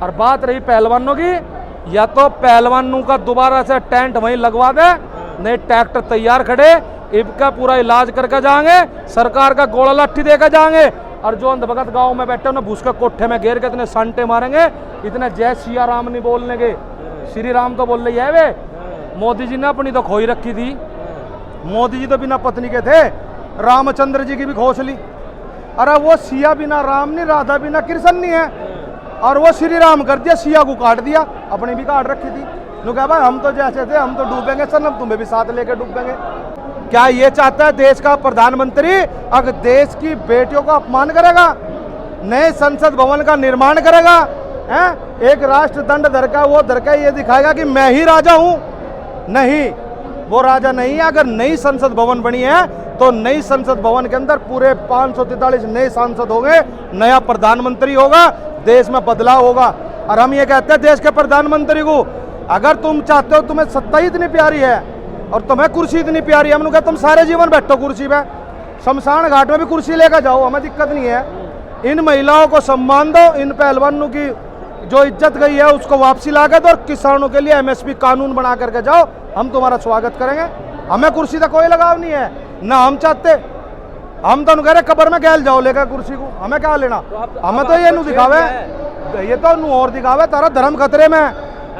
और बात रही पहलवानों की, या तो पहलवानों का दोबारा से टेंट वहीं लगवा दे, नहीं ट्रैक्टर तैयार खड़े, इनका पूरा इलाज करके जाएंगे, सरकार का गोला लाठी देकर जाएंगे। और जो अंधभगत गांव में बैठे उन्हें भूस के कोठे में घेर के इतने संटे मारेंगे, इतने जय सिया राम नहीं बोलने के, श्री राम तो बोल रही है वे। मोदी जी ने अपनी तो खोई रखी थी, मोदी जी तो बिना पत्नी के थे, रामचंद्र जी की भी खोस ली। अरे वो सिया बिना राम नहीं, राधा बिना कृष्ण नहीं है, और वो श्री राम कर दिया, सिया को काट दिया, अपनी भी काट रखी थी। नु कहा भाई हम तो जैसे थे हम तो डूबेंगे सनम, तुम्हें भी साथ लेके डूबेंगे। क्या ये चाहता है देश का प्रधानमंत्री अगर देश की बेटियों का अपमान करेगा, नए संसद भवन का निर्माण करेगा, हैं? एक राष्ट्र दंड धरका वो धरका ये दिखाएगा कि मैं ही राजा हूं? नहीं, वो राजा नहीं है। अगर नई संसद भवन बनी है तो नई संसद भवन के अंदर पूरे 543 नए सांसद होंगे, नया प्रधानमंत्री होगा, देश में बदलाव होगा। और हम ये कहते हैं देश के प्रधानमंत्री को, अगर तुम चाहते हो, तुम्हें सत्ता ही इतनी प्यारी है और तुम्हें कुर्सी इतनी प्यारी है, हम लोग कहते तुम सारे जीवन बैठो कुर्सी पे, शमशान घाट में भी कुर्सी लेकर जाओ, हमें दिक्कत नहीं है। इन महिलाओं को सम्मान दो, इन पहलवानों की जो इज्जत गई है उसको वापसी ला के दो, और किसानों के लिए एमएसपी कानून बना करके जाओ, हम तुम्हारा स्वागत करेंगे। हमें कुर्सी का कोई लगाव नहीं है, ना हम चाहते। हम तो कह रहे कब्र में गैल जाओ लेकर कुर्सी को, हमें क्या लेना। हमें तो ये नू दिखावे, ये तो नू और दिखावे तारा धर्म खतरे में।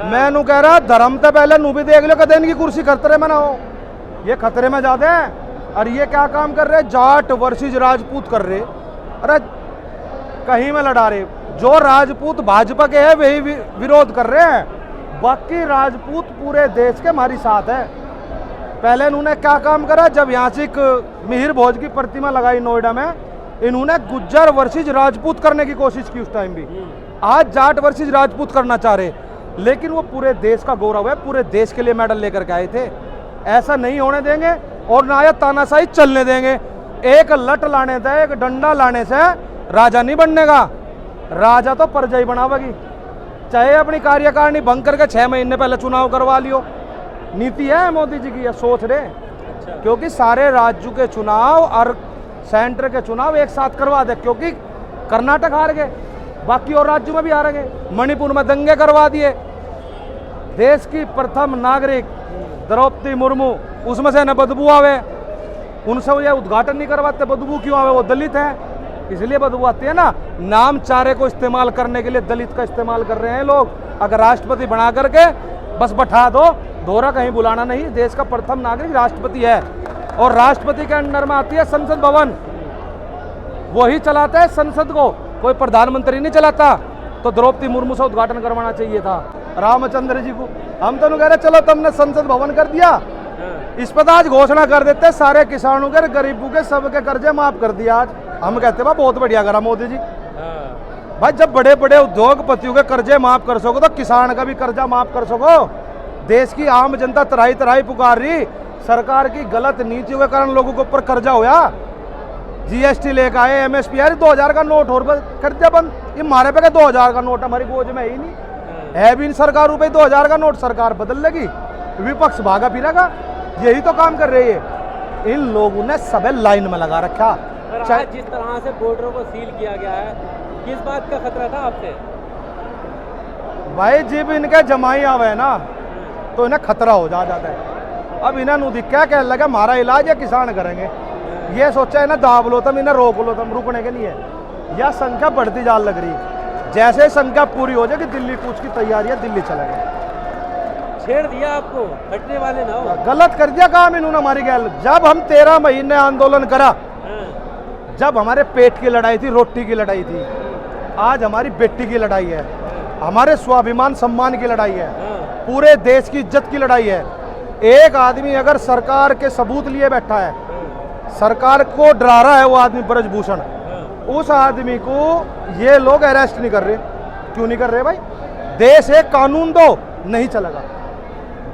मैं नू कह रहा धर्म से पहले नू भी देख लो कदे इनकी कुर्सी खतरे में ना हो, ये खतरे में ज्यादा है। और ये क्या काम कर रहे, जाट वर्सेस राजपूत कर रहे। अरे कहीं में लड़ा रहे, जो राजपूत भाजपा के हैं वही विरोध कर रहे हैं, बाकी राजपूत पूरे देश के हमारी साथ है। पहले इन्होंने क्या काम करा, जब यहाँ से एक मिहिर भोज की प्रतिमा लगाई नोएडा में, इन्होंने गुज्जर वर्सेस राजपूत करने की कोशिश की उस टाइम भी। आज जाट वर्सेस राजपूत करना चाह रहे, लेकिन वो पूरे देश का गौरव है, पूरे देश के लिए मेडल लेकर के आए थे। ऐसा नहीं होने देंगे और ना ये तानाशाही चलने देंगे। एक लट लाने से, एक डंडा लाने से राजा नहीं बनने का, राजा तो प्रजा ही बनावेगी। चाहे अपनी कार्यकारिणी भंग करके 6 महीने पहले चुनाव करवा लियो, नीति है मोदी जी की, यह सोच रहे। अच्छा। क्योंकि सारे राज्यों के चुनाव और सेंटर के चुनाव एक साथ करवा दे, क्योंकि कर्नाटक हार गए, बाकी और राज्यों में भी हार गए, मणिपुर में दंगे करवा दिए। देश की प्रथम नागरिक द्रौपदी मुर्मू, उसमें से न बदबू आवे, उनसे वो ये उद्घाटन नहीं करवाते, बदबू क्यों आवे, वो दलित है इसलिए बदबू आती है ना। नाम चारे को इस्तेमाल करने के लिए दलित का इस्तेमाल कर रहे हैं लोग। अगर राष्ट्रपति बना करके बस बैठा दो, दोहरा कहीं बुलाना नहीं। देश का प्रथम नागरिक राष्ट्रपति है, और राष्ट्रपति के अंडर में आती है संसद भवन, वही चलाता है संसद को, कोई प्रधानमंत्री नहीं चलाता। तो द्रौपदी मुर्मू से उद्घाटन करवाना चाहिए था रामचंद्र जी को। हम तो कह रहे चलो तुमने संसद भवन कर दिया, इस पर आज घोषणा कर देते सारे किसानों के, गरीबों के, सबके कर्जे माफ कर दिया। आज हम कहते हैं बहुत बढ़िया करा मोदी जी। भाई जब बड़े बड़े उद्योगपतियों के कर्जे माफ कर सको तो किसान का भी कर्जा माफ कर सको। देश की आम जनता तराई तराई पुकार रही, सरकार की गलत नीतियों के कारण लोगों के ऊपर कर्जा होया। जीएसटी लेकर आए, एमएसपी, यार 2000 का नोट और कर दिया बंद। ये मारे पे 2000 का नोट हमारी गोद में ही नहीं है, भी इन सरकार रुपए 2000 का नोट सरकार बदल लेगी, विपक्ष भागा फिरेगा। यही तो काम कर रही है। इन लोगों ने सबे लाइन में लगा रखा। आज जिस तरह से बॉर्डरों को सील किया गया है, किस बात का खतरा था आपसे? भाई जब इनके जमाई आवे ना तो इन्हें खतरा हो जाता है। अब इन्हें नु क्या कह लगा हमारा इलाज या किसान करेंगे, ये सोचा है ना दाब लो तुम, इन्हें रोक लो तुम, रुकने के लिए। यह संख्या बढ़ती जा लग रही, जैसे संख्या पूरी हो जाएगी दिल्ली कूच की तैयारी है, दिल्ली चला गया। छेड़ दिया आपको, हटने वाले ना हो। गलत कर दिया काम इन्होंने हमारी गैल। जब हम 13 महीने आंदोलन करा, जब हमारे पेट की लड़ाई थी, रोटी की लड़ाई थी, आज हमारी बेटी की लड़ाई है, हमारे स्वाभिमान सम्मान की लड़ाई है, पूरे देश की इज्जत की लड़ाई है। एक आदमी अगर सरकार के सबूत लिए बैठा है, सरकार को डरा रहा है, वो आदमी ब्रजभूषण, उस आदमी को ये लोग अरेस्ट नहीं कर रहे। क्यों नहीं कर रहे भाई? देश एक, कानून दो, नहीं चलेगा।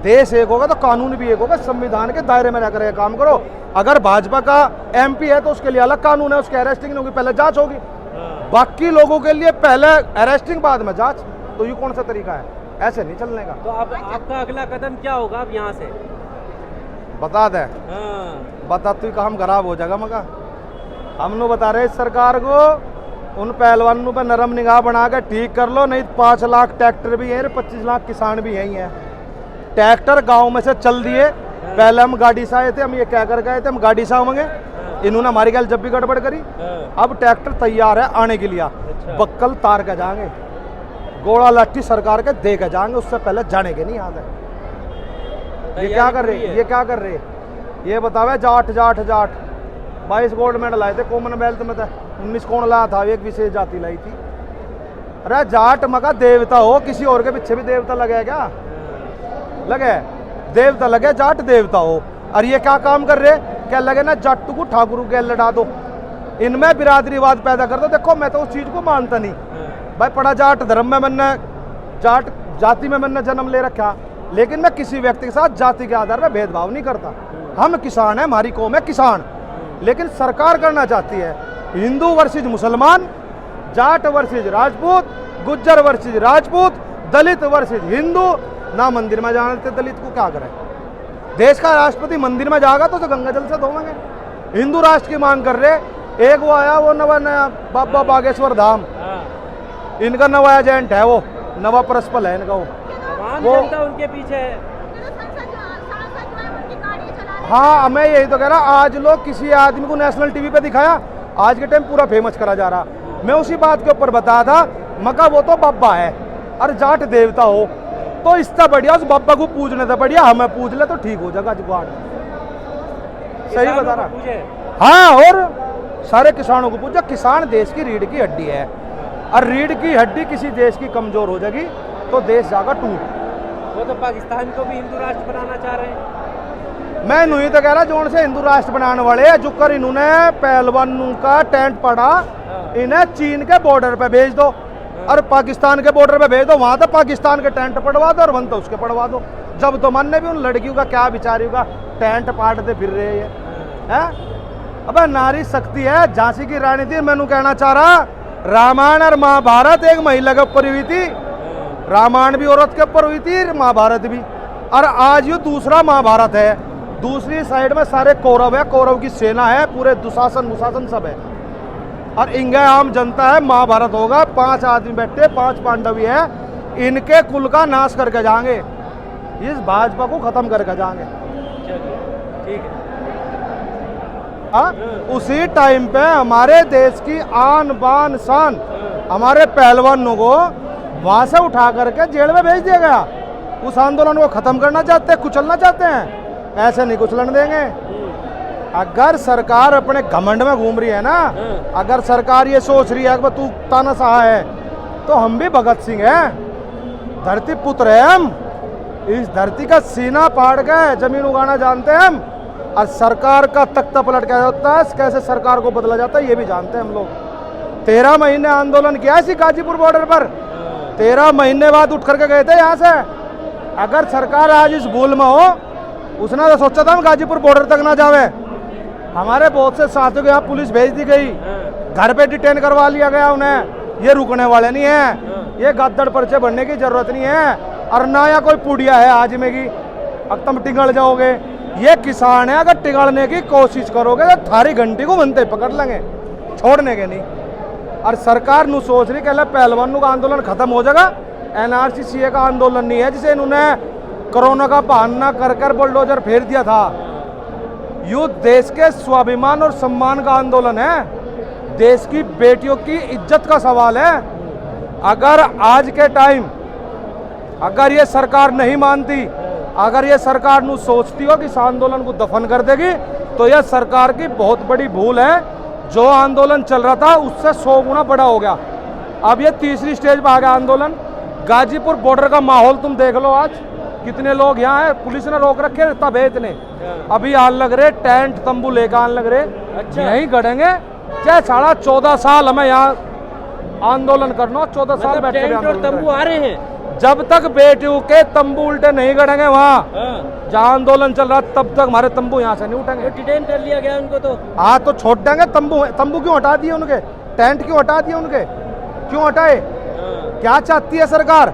देश एक होगा तो कानून भी एक होगा, संविधान के दायरे में रहकर काम करो। अगर भाजपा का एमपी है तो उसके लिए अलग कानून है, उसकी अरेस्टिंग नहीं होगी, पहले जांच होगी। बाकी लोगों के लिए पहले अरेस्टिंग बाद में जांच, तो ये कौन सा तरीका है? ऐसे नहीं चलने का। तो अब आपका अगला कदम क्या होगा अब यहाँ से? बता दे। बता तू काम खराब हो जाएगा मगा। हम लोग बता रहे सरकार को उन पहलवानों पे नरम निगाह बना के ठीक कर लो, नहीं 5 लाख ट्रैक्टर भी है, 25 लाख किसान भी यही है। ट्रैक्टर गांव में से चल दिए, पहले हम गाड़ी से आए थे, हम ये क्या कर गए थे, हम गाड़ी से आवेंगे, इन्होंने हमारी गल जब भी गड़बड़ करी। अब ट्रैक्टर तैयार है आने के लिए, बक्कल तार के जाएंगे, गोला लाठी सरकार के दे के जाएंगे, उससे पहले जाने के नहीं याद है। ये क्या कर रहे, ये क्या कर रहे, ये बतावे जाट जाट जाट। 22 गोल्ड मेडल आए थे कॉमनवेल्थ में, 19 कौन लाया था, एक विशेष जाति लाई थी। अरे जाट मका देवता हो, किसी और के पीछे भी देवता लगे क्या, लगे देवता लगे, जाट देवता हो। और ये क्या काम कर रहे, क्या लगे ना जाटू को ठाकुर के लड़ा दो, इनमें बिरादरीवाद पैदा कर दो। देखो मैं तो उस चीज को मानता नहीं भाई, पड़ा जाट धर्म में मैंने, जाट जाति में मैंने जन्म ले रखा, लेकिन मैं किसी व्यक्ति के साथ जाति के आधार पर भेदभाव नहीं करता। हम किसान हैं, हमारी कौम है किसान, लेकिन सरकार करना चाहती है हिंदू वर्सेज मुसलमान, जाट वर्सेज राजपूत, गुज्जर वर्सेज राजपूत, दलित वर्सेज हिंदू। ना मंदिर में जाने देते दलित को, क्या करें। देश का राष्ट्रपति मंदिर में जाएगा तो गंगा जल से धोवेंगे। हिंदू राष्ट्र की मांग कर रहे, एक वो आया वो नवा नया बाबा बागेश्वर धाम, इनका नवा एजेंट है, वो नवा परस्पल है इनका, वो जनता उनके पीछे है। हाँ मैं यही तो कह रहा, आज लोग किसी आदमी को नेशनल टीवी पे दिखाया, आज के टाइम पूरा फेमस करा जा रहा। मैं उसी बात के ऊपर बताया था, मका वो तो बाबा है और जाट देवता हो, तो इससे बढ़िया उस बाबा को पूजने से बढ़िया हमें पूज ले तो ठीक हो जाएगा जुगाड़। सही बता रहा। हाँ, और सारे किसानों को पूछो, किसान देश की रीढ़ की हड्डी है, और रीढ़ की हड्डी किसी देश की कमजोर हो जाएगी तो देश जाएगा टूट। वो तो पाकिस्तान को भी हिंदू राष्ट्र बनाना चाह रहे हैं। मैं नहीं तो कह रहा, जोन से हिंदू राष्ट्र बनाने वाले जो कर इन्होंने पहलवानों का टेंट पड़ा, इन्हें चीन के बॉर्डर पे भेज दो और पाकिस्तान के बॉर्डर पे भेज दो, वहां तो पाकिस्तान के टेंट पड़वा दो और वन तो उसके पड़वा दो। जब तो मन ने भी उन लड़कियों का क्या बिचारियों का टेंट पाटते फिर रहे हैं। अबे नारी शक्ति है, झांसी की रानी थी। मैंने कहना चाह रहा, रामायण और महाभारत एक महिला के ऊपर हुई थी, रामायण भी औरत के ऊपर हुई थी, महाभारत भी, और आज ये दूसरा महाभारत है। दूसरी साइड में सारे कौरव है, कौरव की सेना है, पूरे दुशासन मुशासन सब है, और इंगे आम जनता है। महाभारत होगा, 5 आदमी बैठे, 5 पांडव है, इनके कुल का नाश करके जाएंगे, इस भाजपा को खत्म करके जाएंगे। ठीक है। उसी टाइम पे हमारे देश की आन बान शान, हमारे पहलवानों को वहां से उठा करके जेल में भेज दिया गया। उस आंदोलन को खत्म करना चाहते हैं, कुचलना चाहते हैं, ऐसे नहीं कुचलन देंगे। अगर सरकार अपने घमंड में घूम रही है ना, अगर सरकार ये सोच रही है कि तू तानाशाह है, तो हम भी भगत सिंह हैं, धरती पुत्र है हम, इस धरती का सीना फाड़ के जमीन उगाना जानते हैं हम, और सरकार का तख्ता पलट क्या होता है, कैसे सरकार को बदला जाता है ये भी जानते हैं हम लोग। 13 महीने आंदोलन किया इसी गाजीपुर बॉर्डर पर, 13 महीने बाद उठ करके गए थे यहाँ से। अगर सरकार आज इस भूल में हो, उसने तो सोचा था हम गाजीपुर बॉर्डर तक ना जावे। हमारे बहुत से साथियों को यहाँ पुलिस भेज दी गई, घर पे डिटेन करवा लिया गया उन्हें। ये रुकने वाले नहीं है, ये गद्दड़ पर्चे भरने की जरूरत नहीं है, और ना या कोई पुड़िया है आज में की अब तुम टिगड़ जाओगे। ये किसान है, अगर टिगड़ने की कोशिश करोगे तो थारी घंटी को बनते पकड़ लेंगे, छोड़ने के नहीं। और सरकार नु सोच रही कहला पहलवानों का आंदोलन खत्म हो जाएगा, NRC CA का आंदोलन नहीं है जिसे इन्होंने कोरोना का बहाना कर कर बुलडोजर फेर दिया था। युद्ध देश के स्वाभिमान और सम्मान का आंदोलन है, देश की बेटियों की इज्जत का सवाल है। अगर आज के टाइम अगर ये सरकार नहीं मानती, अगर ये सरकार नु सोचती हो कि इस आंदोलन को दफन कर देगी, तो यह सरकार की बहुत बड़ी भूल है। जो आंदोलन चल रहा था उससे 100 गुना बड़ा हो गया। अब ये तीसरी स्टेज पर आ गया आंदोलन। गाजीपुर बॉर्डर का माहौल तुम देख लो, आज कितने लोग यहाँ है, पुलिस ने रोक रखे तब है इतने। अभी आन लग रहे, टेंट तंबू लेकर आन लग रहे। अच्छा, यहीं गड़ेंगे चाहे 14.5 साल हमें यहाँ आंदोलन करना, 14 साल बैठे टेंट और तंबू आ रहे हैं। जब तक बेटियों के तंबू उल्टे नहीं गड़ेंगे वहाँ जहाँ आंदोलन चल रहा, तब तक हमारे तंबू यहाँ से नहीं उठेंगे। डिटेन कर लिया गया उनको तो। हाँ तो छोड़ देंगे तंबू। तंबू क्यों हटा दिए उनके, टेंट क्यों हटा दिए उनके, क्यों हटाए, क्या चाहती है सरकार?